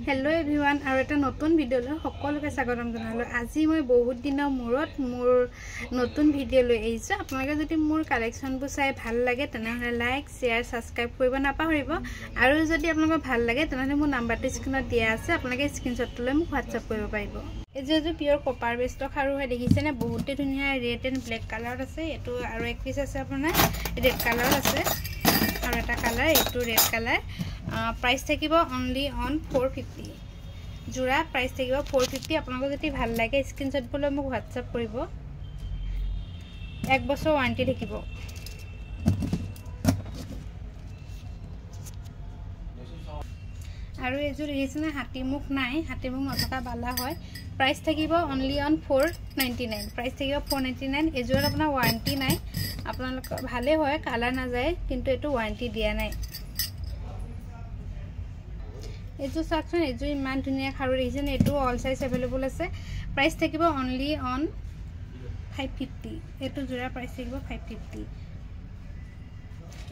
Hello एभरिवान और এটা নতুন ভিডিওলৈ সকলোকে স্বাগতম জনালো। আজি মই বহুত দিনৰ মূৰত মোৰ নতুন ভিডিও লৈ আহিছো। আপোনালোকে যদি মোৰ কালেকশনবোৰ চাই ভাল লাগে তেনেহলে লাইক শেয়াৰ সাবস্ক্ৰাইব কৰিব নাপাহৰিব আৰু যদি আপোনালোকৰ ভাল লাগে তেনেহলে মোৰ নাম্বাৰটো স্ক্ৰিনত দিয়া আছে, আপোনালোকে স্ক্ৰিনশ্বট লৈ মোক WhatsApp কৰিব পাৰিব। এই যে পিওৰ কপাৰ বেস্ট খাৰু হয় দেখিছে না, বহুতে ধুনীয়া ৰেড এন্ড ব্ল্যাক কালাৰ আছে। এটো আৰু এক পিস আছে আপোনাৰ ৰেড কালাৰ আছে আৰু এটা কালাৰ এটো ৰেড কালাৰ। प्राइस থাকিব only on 450 জোৰা प्राइस থাকিব 450। আপোনাক যদি ভাল লাগে স্ক্ৰিনশ্বট বলে মোক WhatsApp কৰিব। এক বছৰ ওয়াৰেন্টি থাকিব। আৰু এজোৰ দেখিছেনে হাতী মুখ নাই, হাতী মুখ নথকা বালা হয়। प्राइस থাকিব only on 499 प्राइस থাকিব 499। এজোৰ আপোনাৰ ওয়াৰেন্টি নাই, আপোনালোক ভালে হয় কালাৰ না যায় কিন্তু এটো ওয়াৰেন্টি দিয়া নাই। এজো সাকশন এজো ইমান ধুনিয়া খাৰু দেখিছেন, এটো অল সাইজ अवेलेबल আছে। प्राइस থাকিব only on 550। এটো জোৰা प्राइस থাকিব 550।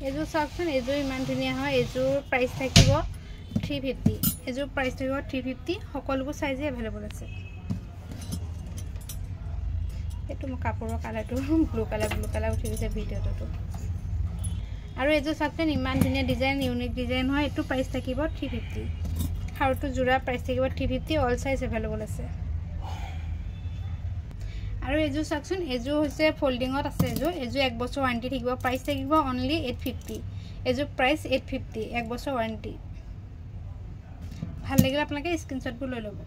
এজো সাকশন এজো ইমান ধুনিয়া হয়, এজো प्राइस থাকিব 350। এজো प्राइस থাকিব 350। সকলোবোৰ সাইজে अवेलेबल আছে। এটো মই কাপোৰৰ কালাৰটো ব্লু কালাৰ উঠি গৈছে ভিডিওটো। আৰু এজো সাকশন ইমান ধুনিয়া ডিজাইন ইউনিক ডিজাইন হয়, এটো प्राइस থাকিব 350। খাৰুটো জোৰা प्राइस থাকিব 350। অল সাইজ अवेलेबल আছে। আৰু এজো সাকশন এজো হৈছে ফোল্ডিংত আছে। এজো এক বছৰ ওয়াৰেন্টি থাকিব। प्राइस থাকিব only 850। এজো प्राइस 850 এক বছৰ ওয়াৰেন্টি। ভাল লাগিলে আপোনালোকে স্ক্ৰিনশ্বট লৈ ল'ব।